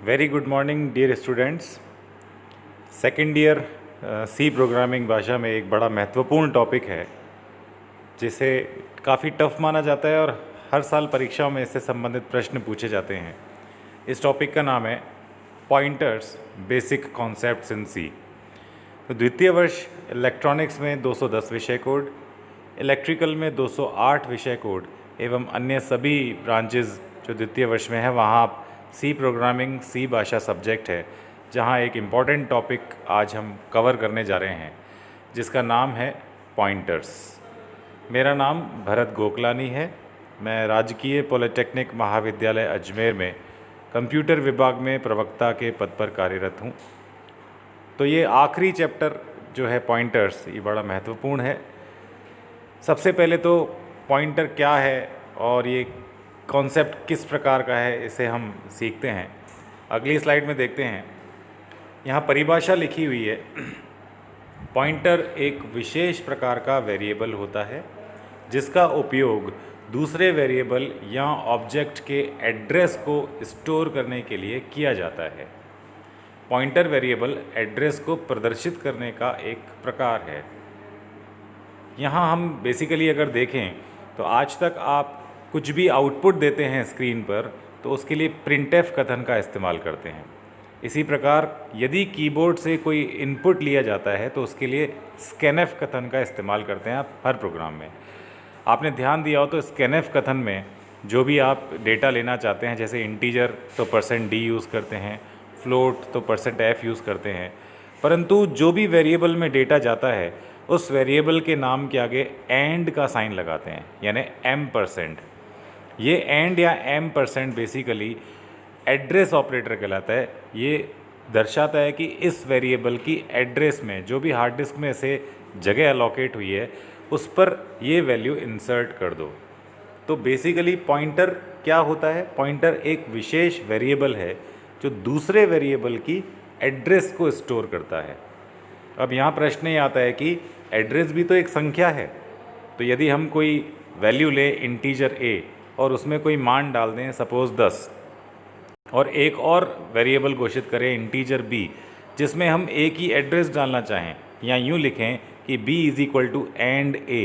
Very good morning dear students. Second year C programming भाषा में एक बड़ा महत्वपूर्ण टॉपिक है जिसे काफ़ी टफ माना जाता है और हर साल परीक्षाओं में इससे संबंधित प्रश्न पूछे जाते हैं। इस टॉपिक का नाम है पॉइंटर्स बेसिक कॉन्सेप्ट्स इन सी। तो द्वितीय वर्ष इलेक्ट्रॉनिक्स में 210 विषय कोड, इलेक्ट्रिकल में 208 विषय कोड एवं अन्य सभी ब्रांचेस जो द्वितीय वर्ष में है वहाँ आप सी प्रोग्रामिंग सी भाषा सब्जेक्ट है, जहाँ एक इम्पॉर्टेंट टॉपिक आज हम कवर करने जा रहे हैं जिसका नाम है पॉइंटर्स। मेरा नाम भरत गोकलानी है। मैं राजकीय पॉलिटेक्निक महाविद्यालय अजमेर में कंप्यूटर विभाग में प्रवक्ता के पद पर कार्यरत हूँ। तो ये आखिरी चैप्टर जो है पॉइंटर्स, ये बड़ा महत्वपूर्ण है। सबसे पहले तो पॉइंटर क्या है और ये कॉन्सेप्ट किस प्रकार का है, इसे हम सीखते हैं। अगली स्लाइड में देखते हैं। यहाँ परिभाषा लिखी हुई है। पॉइंटर एक विशेष प्रकार का वेरिएबल होता है जिसका उपयोग दूसरे वेरिएबल या ऑब्जेक्ट के एड्रेस को स्टोर करने के लिए किया जाता है। पॉइंटर वेरिएबल एड्रेस को प्रदर्शित करने का एक प्रकार है। यहाँ हम बेसिकली अगर देखें तो आज तक आप कुछ भी आउटपुट देते हैं स्क्रीन पर तो उसके लिए प्रिंटफ कथन का इस्तेमाल करते हैं। इसी प्रकार यदि कीबोर्ड से कोई इनपुट लिया जाता है तो उसके लिए स्कैनफ कथन का इस्तेमाल करते हैं आप हर प्रोग्राम में। आपने ध्यान दिया हो तो स्कैनफ कथन में जो भी आप डेटा लेना चाहते हैं, जैसे इंटीजर तो %d यूज़ करते हैं, फ्लोट तो %f यूज़ करते हैं, परंतु जो भी वेरिएबल में डेटा जाता है उस वेरिएबल के नाम के आगे एंड का साइन लगाते हैं, यानी m%। ये एंड या m% बेसिकली एड्रेस ऑपरेटर कहलाता है। ये दर्शाता है कि इस वेरिएबल की एड्रेस में जो भी हार्ड डिस्क में से जगह अलोकेट हुई है उस पर ये वैल्यू इंसर्ट कर दो। तो बेसिकली पॉइंटर क्या होता है? पॉइंटर एक विशेष वेरिएबल है जो दूसरे वेरिएबल की एड्रेस को स्टोर करता है। अब यहाँ प्रश्न ये आता है कि एड्रेस भी तो एक संख्या है, तो यदि हम कोई वैल्यू लें इंटीजर a और उसमें कोई मान डाल दें सपोज़ 10 और एक और वेरिएबल घोषित करें इंटीजर b जिसमें हम a की एड्रेस डालना चाहें, या यूँ लिखें कि b = एंड a,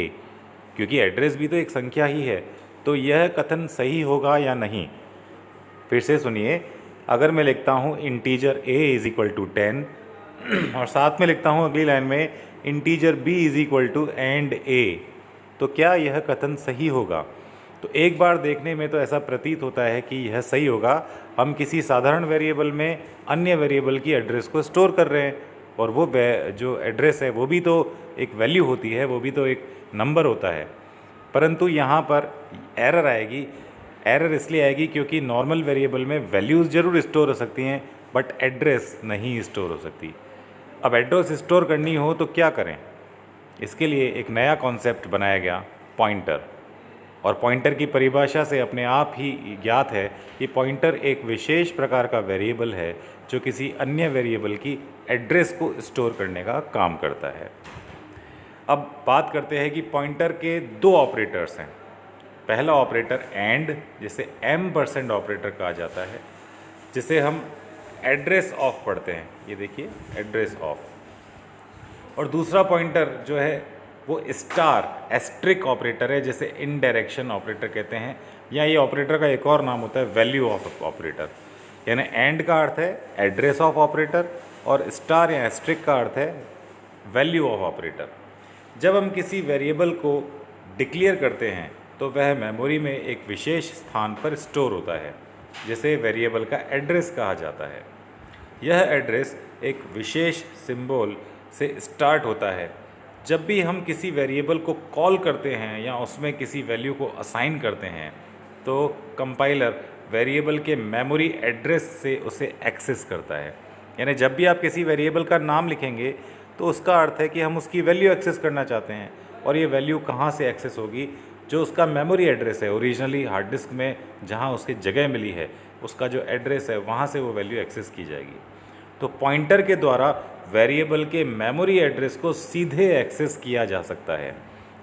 क्योंकि एड्रेस भी तो एक संख्या ही है, तो यह कथन सही होगा या नहीं? फिर से सुनिए। अगर मैं लिखता हूँ इंटीजर a = 10 और साथ में लिखता हूँ अगली लाइन में इंटीजर b = एंड a, तो क्या यह कथन सही होगा? तो एक बार देखने में तो ऐसा प्रतीत होता है कि यह सही होगा। हम किसी साधारण वेरिएबल में अन्य वेरिएबल की एड्रेस को स्टोर कर रहे हैं और वो जो एड्रेस है वो भी तो एक वैल्यू होती है, वो भी तो एक नंबर होता है। परंतु यहाँ पर एरर आएगी। एरर इसलिए आएगी क्योंकि नॉर्मल वेरिएबल में वैल्यूज़ ज़रूर स्टोर हो सकती हैं बट एड्रेस नहीं स्टोर हो सकती। अब एड्रेस स्टोर करनी हो तो क्या करें? इसके लिए एक नया कॉन्सेप्ट बनाया गया, पॉइंटर। और पॉइंटर की परिभाषा से अपने आप ही ज्ञात है कि पॉइंटर एक विशेष प्रकार का वेरिएबल है जो किसी अन्य वेरिएबल की एड्रेस को स्टोर करने का काम करता है। अब बात करते हैं कि पॉइंटर के दो ऑपरेटर्स हैं। पहला ऑपरेटर एंड, जिसे m% ऑपरेटर कहा जाता है, जिसे हम एड्रेस ऑफ पढ़ते हैं। ये देखिए, एड्रेस ऑफ। और दूसरा पॉइंटर जो है वो स्टार एस्ट्रिक ऑपरेटर है, जिसे इनडायरेक्शन ऑपरेटर कहते हैं, या ये ऑपरेटर का एक और नाम होता है वैल्यू ऑफ ऑपरेटर। यानी एंड का अर्थ है एड्रेस ऑफ ऑपरेटर और स्टार या एस्ट्रिक का अर्थ है वैल्यू ऑफ ऑपरेटर। जब हम किसी वेरिएबल को डिक्लेयर करते हैं तो वह मेमोरी में एक विशेष स्थान पर स्टोर होता है जिसे वेरिएबल का एड्रेस कहा जाता है। यह एड्रेस एक विशेष सिंबल से स्टार्ट होता है। जब भी हम किसी वेरिएबल को कॉल करते हैं या उसमें किसी वैल्यू को असाइन करते हैं तो कंपाइलर वेरिएबल के मेमोरी एड्रेस से उसे एक्सेस करता है। यानी जब भी आप किसी वेरिएबल का नाम लिखेंगे तो उसका अर्थ है कि हम उसकी वैल्यू एक्सेस करना चाहते हैं, और ये वैल्यू कहाँ से एक्सेस होगी? जो उसका मेमोरी एड्रेस है, ओरिजिनली हार्ड डिस्क में जहाँ उसकी जगह मिली है, उसका जो एड्रेस है वहाँ से वो वैल्यू एक्सेस की जाएगी। तो पॉइंटर के द्वारा वेरिएबल के मेमोरी एड्रेस को सीधे एक्सेस किया जा सकता है।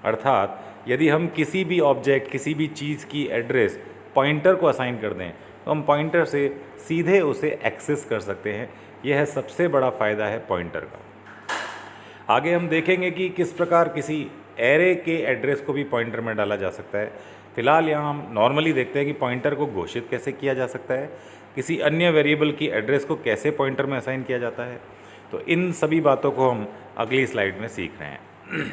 अर्थात यदि हम किसी भी ऑब्जेक्ट, किसी भी चीज़ की एड्रेस पॉइंटर को असाइन कर दें तो हम पॉइंटर से सीधे उसे एक्सेस कर सकते हैं। यह है सबसे बड़ा फ़ायदा है पॉइंटर का। आगे हम देखेंगे कि किस प्रकार किसी एरे के एड्रेस को भी पॉइंटर में डाला जा सकता है। फिलहाल यहाँ हम नॉर्मली देखते हैं कि पॉइंटर को घोषित कैसे किया जा सकता है, किसी अन्य वेरिएबल की एड्रेस को कैसे पॉइंटर में असाइन किया जाता है। तो इन सभी बातों को हम अगली स्लाइड में सीख रहे हैं।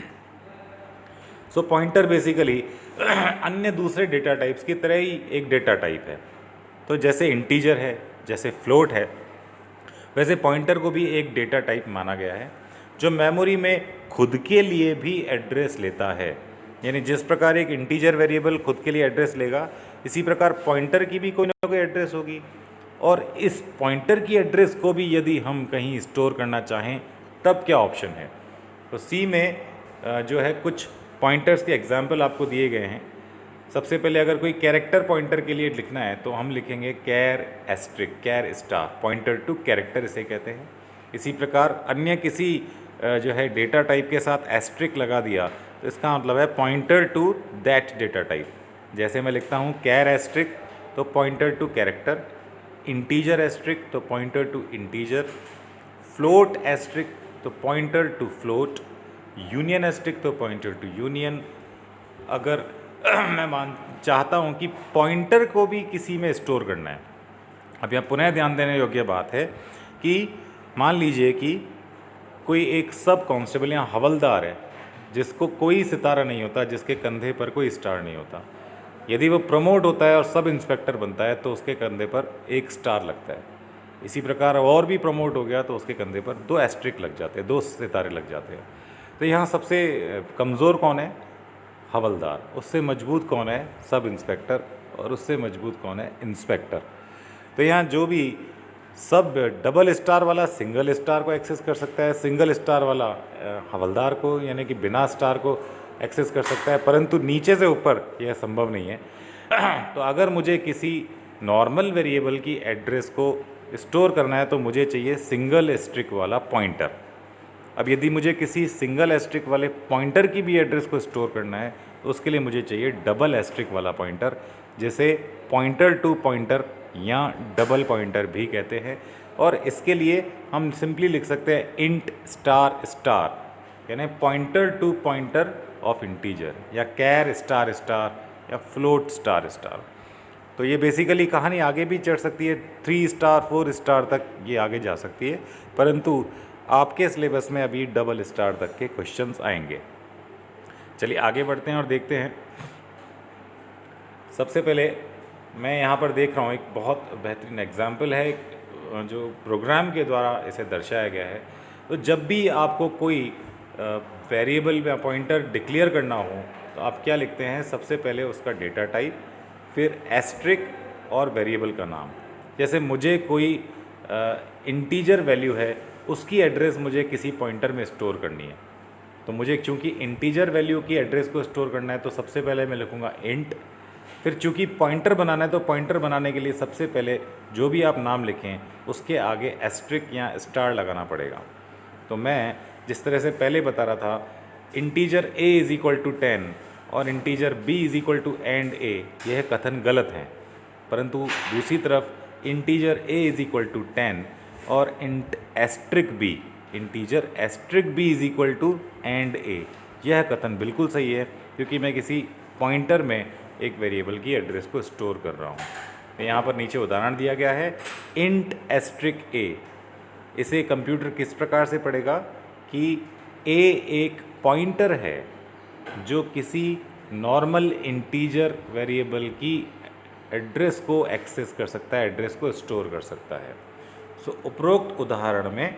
सो पॉइंटर बेसिकली अन्य दूसरे डेटा टाइप्स की तरह ही एक डेटा टाइप है। तो जैसे इंटीजर है, जैसे फ्लोट है, वैसे पॉइंटर को भी एक डेटा टाइप माना गया है जो मेमोरी में खुद के लिए भी एड्रेस लेता है। यानी जिस प्रकार एक इंटीजर वेरिएबल खुद के लिए एड्रेस लेगा, इसी प्रकार पॉइंटर की भी कोई ना कोई एड्रेस होगी। और इस पॉइंटर की एड्रेस को भी यदि हम कहीं स्टोर करना चाहें तब क्या ऑप्शन है। तो सी में जो है कुछ पॉइंटर्स के एग्जाम्पल आपको दिए गए हैं। सबसे पहले अगर कोई कैरेक्टर पॉइंटर के लिए लिखना है तो हम लिखेंगे char asterisk, char star, pointer to character इसे कहते हैं। इसी प्रकार अन्य किसी जो है डेटा टाइप के साथ एस्ट्रिक लगा दिया तो इसका मतलब है pointer to that data type. जैसे मैं लिखता हूँ कैर एस्ट्रिक तो pointer to character, integer asterisk तो pointer to integer, float asterisk तो pointer to float, union asterisk तो पॉइंटर टू यूनियन। अगर मैं चाहता हूँ कि पॉइंटर को भी किसी में स्टोर करना है। अब यहाँ पुनः ध्यान देने योग्य बात है कि मान लीजिए कि कोई एक सब कांस्टेबल या हवलदार है जिसको कोई सितारा नहीं होता, जिसके कंधे पर कोई स्टार नहीं होता। यदि वो प्रमोट होता है और सब इंस्पेक्टर बनता है तो उसके कंधे पर एक स्टार लगता है। इसी प्रकार और भी प्रमोट हो गया तो उसके कंधे पर 2 एस्ट्रिक लग जाते हैं, 2 सितारे लग जाते हैं। तो यहाँ सबसे कमज़ोर कौन है? हवलदार। उससे मजबूत कौन है? Sub inspector. और उससे मजबूत कौन है? इंस्पेक्टर। तो यहाँ जो भी सब डबल स्टार वाला सिंगल स्टार को एक्सेस कर सकता है, सिंगल स्टार वाला हवलदार को यानी कि बिना स्टार को एक्सेस कर सकता है, परंतु नीचे से ऊपर यह संभव नहीं है। तो अगर मुझे किसी नॉर्मल वेरिएबल की एड्रेस को स्टोर करना है तो मुझे चाहिए सिंगल एस्ट्रिक वाला पॉइंटर। अब यदि मुझे किसी सिंगल एस्ट्रिक वाले पॉइंटर की भी एड्रेस को स्टोर करना है तो उसके लिए मुझे चाहिए डबल एस्ट्रिक वाला पॉइंटर, जिसे पॉइंटर टू पॉइंटर या डबल पॉइंटर भी कहते हैं। और इसके लिए हम सिंपली लिख सकते हैं इंट स्टार स्टार, यानी pointer to pointer of integer, या कैर स्टार स्टार, या फ्लोट स्टार स्टार। तो ये बेसिकली कहानी आगे भी चढ़ सकती है, 3 स्टार 4 स्टार तक ये आगे जा सकती है, परंतु आपके सिलेबस में अभी डबल स्टार तक के क्वेश्चंस आएंगे। चलिए आगे बढ़ते हैं और देखते हैं। सबसे पहले मैं यहाँ पर देख रहा हूँ एक बहुत बेहतरीन एग्जाम्पल है जो प्रोग्राम के द्वारा इसे दर्शाया गया है। तो जब भी आपको कोई वेरिएबल या पॉइंटर डिक्लेयर करना हो तो आप क्या लिखते हैं? सबसे पहले उसका डेटा टाइप, फिर एस्ट्रिक और वेरिएबल का नाम। जैसे मुझे कोई इंटीजर वैल्यू है, उसकी एड्रेस मुझे किसी पॉइंटर में स्टोर करनी है। तो मुझे चूँकि इंटीजर वैल्यू की एड्रेस को स्टोर करना है तो सबसे पहले मैं लिखूँगा इंट। फिर चूँकि पॉइंटर बनाना है तो पॉइंटर बनाने के लिए सबसे पहले जो भी आप नाम लिखें उसके आगे एस्ट्रिक या स्टार लगाना पड़ेगा। तो मैं जिस तरह से पहले बता रहा था, integer a is equal to 10 और integer b is equal to and a, यह कथन गलत है। परंतु दूसरी तरफ integer a is equal to 10 और asterisk b, integer asterisk b is equal to and a, यह कथन बिल्कुल सही है, क्योंकि मैं किसी पॉइंटर में एक वेरिएबल की एड्रेस को स्टोर कर रहा हूँ। तो यहाँ पर नीचे उदाहरण दिया गया है इंट एस्ट्रिक a। इसे कंप्यूटर किस प्रकार से पढ़ेगा कि a एक पॉइंटर है जो किसी नॉर्मल इंटीजर वेरिएबल की एड्रेस को एक्सेस कर सकता है, एड्रेस को स्टोर कर सकता है। सो उपरोक्त उदाहरण में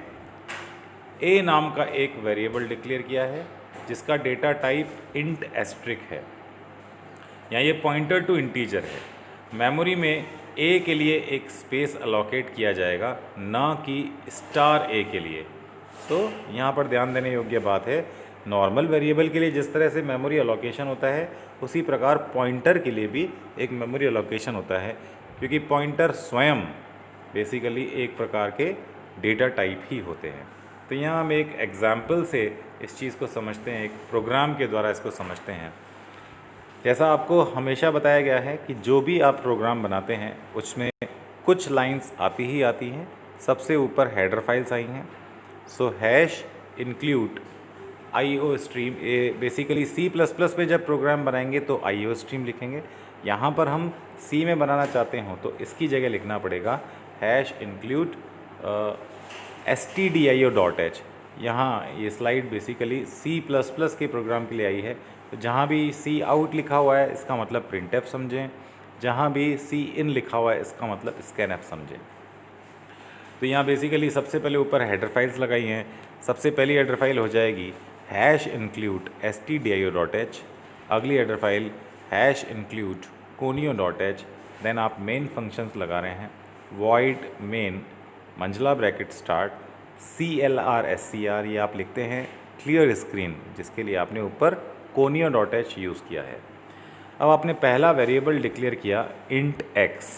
a नाम का एक वेरिएबल डिक्लेयर किया है जिसका डेटा टाइप इंट एस्ट्रिक है, या ये पॉइंटर टू इंटीजर है। मेमोरी में a के लिए एक स्पेस अलोकेट किया जाएगा, ना कि स्टार a के लिए। तो यहाँ पर ध्यान देने योग्य बात है, नॉर्मल वेरिएबल के लिए जिस तरह से मेमोरी अलोकेशन होता है उसी प्रकार पॉइंटर के लिए भी एक मेमोरी अलोकेशन होता है, क्योंकि पॉइंटर स्वयं बेसिकली एक प्रकार के डेटा टाइप ही होते हैं। तो यहाँ हम एक एग्जाम्पल से इस चीज़ को समझते हैं, एक प्रोग्राम के द्वारा इसको समझते हैं। जैसा आपको हमेशा बताया गया है कि जो भी आप प्रोग्राम बनाते हैं उसमें कुछ लाइंस आती ही आती हैं। सबसे ऊपर हेडर फाइल्स आई हैं। So hash include IO stream. Basically C++ पे जब प्रोग्राम बनाएंगे तो IO स्ट्रीम लिखेंगे। यहाँ पर हम C में बनाना चाहते हो तो इसकी जगह लिखना पड़ेगा हैश इंक्लूड stdio.h। यहाँ ये स्लाइड बेसिकली C++ के प्रोग्राम के लिए आई है। तो जहाँ भी C आउट लिखा हुआ है इसका मतलब printf समझें, जहाँ भी C in लिखा हुआ है इसका मतलब scanf समझें। तो यहाँ बेसिकली सबसे पहले ऊपर हेडर फाइल्स लगाई हैं। सबसे पहली हेडर फाइल हो जाएगी हैश इंक्लूड stdio.h। अगली header file hash include conio.h। Then आप मेन फंक्शंस लगा रहे हैं void main मंझला ब्रैकेट स्टार्ट CLR ये आप लिखते हैं क्लियर स्क्रीन, जिसके लिए आपने ऊपर conio.h यूज़ किया है। अब आपने पहला वेरिएबल डिक्लेयर किया int x,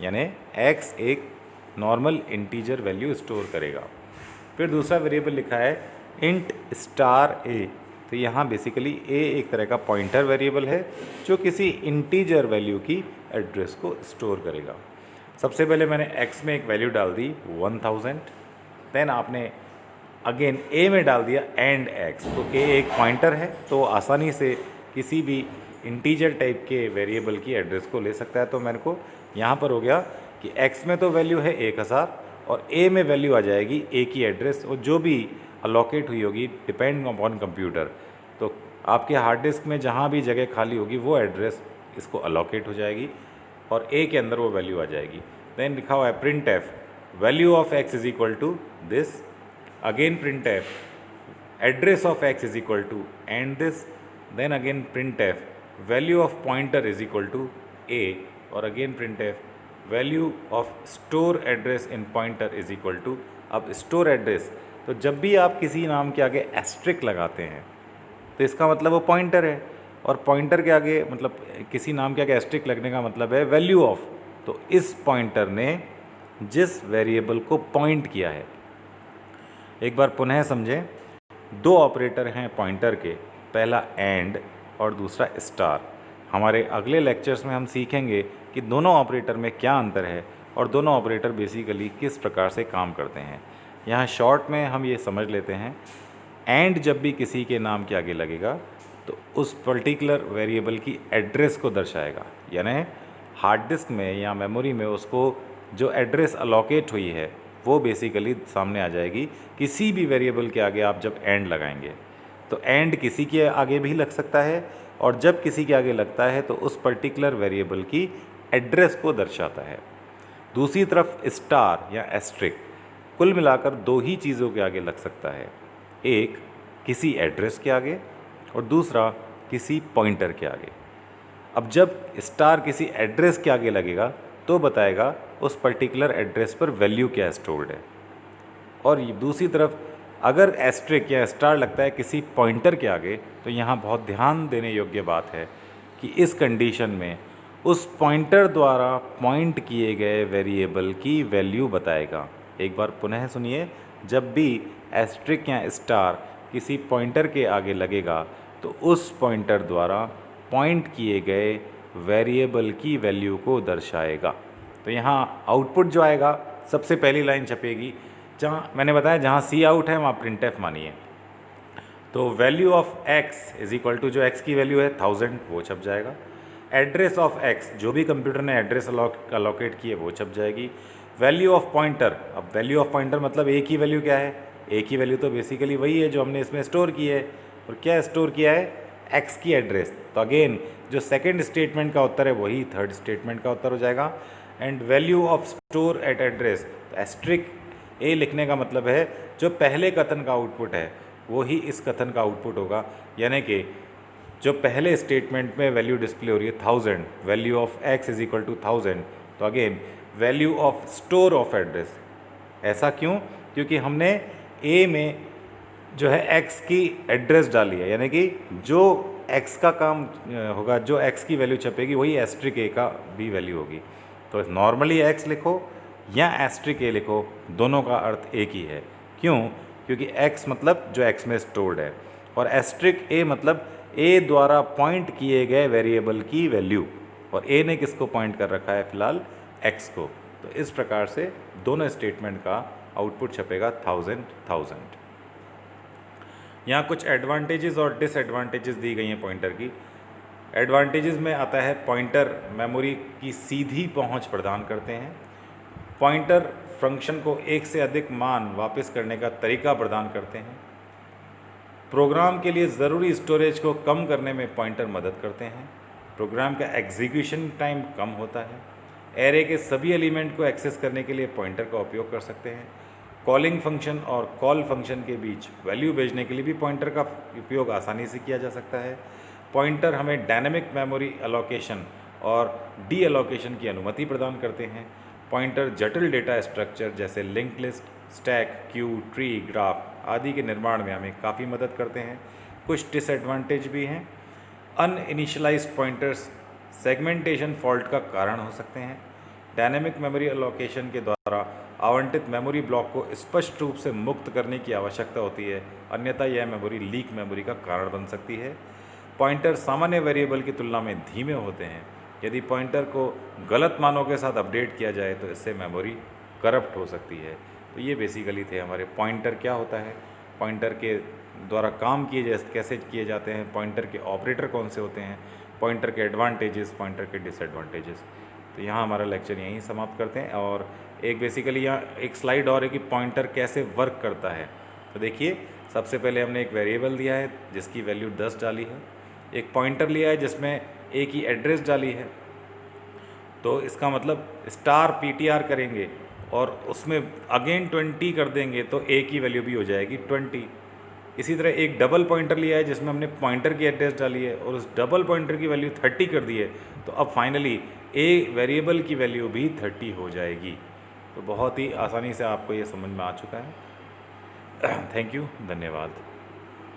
यानी x एक नॉर्मल इंटीजर वैल्यू स्टोर करेगा। फिर दूसरा वेरिएबल लिखा है int स्टार a। तो यहाँ बेसिकली a एक तरह का पॉइंटर वेरिएबल है जो किसी इंटीजर वैल्यू की एड्रेस को स्टोर करेगा। सबसे पहले मैंने x में एक वैल्यू डाल दी 1000। देन आपने अगेन a में डाल दिया एंड x। तो a एक पॉइंटर है तो आसानी से किसी भी इंटीजर टाइप के वेरिएबल की एड्रेस को ले सकता है। तो मेरे को यहाँ पर हो गया कि x में तो वैल्यू है 1000 और a में वैल्यू आ जाएगी a की एड्रेस, और जो भी अलोकेट हुई होगी डिपेंड अपॉन कंप्यूटर। तो आपके हार्ड डिस्क में जहाँ भी जगह खाली होगी वो एड्रेस इसको अलोकेट हो जाएगी और a के अंदर वो वैल्यू आ जाएगी। देन लिखा हुआ है printf value of x is equal to this. Again printf address of x is equal to and this. Then again printf value of pointer is equal to a, और अगेन printf value of store address in pointer is equal to. अब store address, तो जब भी आप किसी नाम के आगे एस्ट्रिक लगाते हैं तो इसका मतलब वो पॉइंटर है, और पॉइंटर के आगे मतलब किसी नाम के आगे एस्ट्रिक लगने का मतलब है वैल्यू ऑफ। तो इस पॉइंटर ने जिस वेरिएबल को पॉइंट किया है, एक बार पुनः समझें, दो ऑपरेटर हैं पॉइंटर के, पहला एंड और दूसरा स्टार। हमारे अगले लेक्चर्स में हम सीखेंगे कि दोनों ऑपरेटर में क्या अंतर है और दोनों ऑपरेटर बेसिकली किस प्रकार से काम करते हैं। यहाँ शॉर्ट में हम ये समझ लेते हैं, एंड जब भी किसी के नाम के आगे लगेगा तो उस पर्टिकुलर वेरिएबल की एड्रेस को दर्शाएगा, यानी हार्ड डिस्क में या मेमोरी में उसको जो एड्रेस अलोकेट हुई है वो बेसिकली सामने आ जाएगी। किसी भी वेरिएबल के आगे आप जब एंड लगाएंगे तो एंड किसी के आगे भी लग सकता है, और जब किसी के आगे लगता है तो उस पर्टिकुलर वेरिएबल की एड्रेस को दर्शाता है। दूसरी तरफ स्टार या एस्ट्रिक कुल मिलाकर दो ही चीज़ों के आगे लग सकता है, एक किसी एड्रेस के आगे और दूसरा किसी पॉइंटर के आगे। अब जब स्टार किसी एड्रेस के आगे लगेगा तो बताएगा उस पर्टिकुलर एड्रेस पर वैल्यू क्या स्टोर्ड है, और दूसरी तरफ अगर एस्ट्रिक या स्टार लगता है किसी पॉइंटर के आगे तो यहाँ बहुत ध्यान देने योग्य बात है कि इस कंडीशन में उस पॉइंटर द्वारा पॉइंट किए गए वेरिएबल की वैल्यू बताएगा। एक बार पुनः सुनिए, जब भी एस्ट्रिक या स्टार किसी पॉइंटर के आगे लगेगा तो उस पॉइंटर द्वारा पॉइंट किए गए वेरिएबल की वैल्यू को दर्शाएगा। तो यहाँ आउटपुट जो आएगा सबसे पहली लाइन छपेगी, जहाँ मैंने बताया जहाँ सी आउट है वहाँ प्रिंटफ मानिए। तो value of x is equal to जो x की वैल्यू है 1000 वो छप जाएगा। एड्रेस ऑफ x जो भी कंप्यूटर ने एड्रेस अलोकेट की है वो छप जाएगी। वैल्यू ऑफ पॉइंटर, अब वैल्यू ऑफ पॉइंटर मतलब a की वैल्यू क्या है, a की वैल्यू तो बेसिकली वही है जो हमने इसमें स्टोर की है, और क्या स्टोर किया है x की एड्रेस। तो अगेन जो सेकेंड स्टेटमेंट का उत्तर है वही थर्ड स्टेटमेंट का उत्तर हो जाएगा। And value of store at address, asterisk a लिखने का मतलब है जो पहले कथन का आउटपुट है वो ही इस कथन का आउटपुट होगा, यानी कि जो पहले स्टेटमेंट में वैल्यू डिस्प्ले हो रही है 1000, value of x is equal to 1000। तो again value of store of address. ऐसा क्यों? क्योंकि हमने a में जो है x की एड्रेस डाली है, यानी कि जो x का काम होगा, जो x की वैल्यू छपेगी वही एस्ट्रिक a का भी वैल्यू होगी। तो नॉर्मली x लिखो या एस्ट्रिक a लिखो, दोनों का अर्थ एक ही है। क्यों? क्योंकि x मतलब जो x में स्टोर्ड है, और एस्ट्रिक a मतलब a द्वारा पॉइंट किए गए वेरिएबल की वैल्यू, और a ने किसको पॉइंट कर रखा है फिलहाल x को। तो इस प्रकार से दोनों स्टेटमेंट का आउटपुट छपेगा 1000। यहाँ कुछ एडवांटेजेस और डिसएडवांटेजेस दी गई हैं पॉइंटर की। एडवांटेजेस में आता है पॉइंटर मेमोरी की सीधी पहुँच प्रदान करते हैं। पॉइंटर फंक्शन को एक से अधिक मान वापस करने का तरीका प्रदान करते हैं। प्रोग्राम के लिए ज़रूरी स्टोरेज को कम करने में पॉइंटर मदद करते हैं। प्रोग्राम का एग्जीक्यूशन टाइम कम होता है। एरे के सभी एलिमेंट को एक्सेस करने के लिए पॉइंटर का उपयोग कर सकते हैं। कॉलिंग फंक्शन और कॉल फंक्शन के बीच वैल्यू भेजने के लिए भी पॉइंटर का उपयोग आसानी से किया जा सकता है। पॉइंटर हमें डायनेमिक मेमोरी एलोकेशन और डी एलोकेशन की अनुमति प्रदान करते हैं। पॉइंटर जटिल डेटा स्ट्रक्चर जैसे link list, stack, Q, tree, graph आदि के निर्माण में हमें काफ़ी मदद करते हैं। कुछ डिसएडवांटेज भी हैं। अनइनिशियलाइज्ड पॉइंटर्स सेगमेंटेशन फॉल्ट का कारण हो सकते हैं। डायनेमिक मेमोरी एलोकेशन के द्वारा आवंटित मेमोरी ब्लॉक को स्पष्ट रूप से मुक्त करने की आवश्यकता होती है, अन्यथा यह मेमोरी लीक मेमोरी का कारण बन सकती है। पॉइंटर सामान्य वेरिएबल की तुलना में धीमे होते हैं। यदि पॉइंटर को गलत मानों के साथ अपडेट किया जाए तो इससे मेमोरी करप्ट हो सकती है। तो ये बेसिकली थे हमारे पॉइंटर क्या होता है, पॉइंटर के द्वारा काम कैसे किए जाते हैं, पॉइंटर के ऑपरेटर कौन से होते हैं, पॉइंटर के एडवांटेजेस, पॉइंटर के डिसएडवांटेजेस। तो यहाँ हमारा लेक्चर यहीं समाप्त करते हैं। और एक बेसिकली यहाँ एक स्लाइड और है कि पॉइंटर कैसे वर्क करता है। तो देखिए, सबसे पहले हमने एक वेरिएबल दिया है जिसकी वैल्यू 10 डाली है, एक पॉइंटर लिया है जिसमें ए की एड्रेस डाली है, तो इसका मतलब स्टार PTR करेंगे और उसमें अगेन 20 कर देंगे तो ए की वैल्यू भी हो जाएगी 20। इसी तरह एक डबल पॉइंटर लिया है जिसमें हमने पॉइंटर की एड्रेस डाली है और उस डबल पॉइंटर की वैल्यू 30 कर दी है, तो अब फाइनली ए वेरिएबल की वैल्यू भी 30 हो जाएगी। तो बहुत ही आसानी से आपको ये समझ में आ चुका है। थैंक यू, धन्यवाद।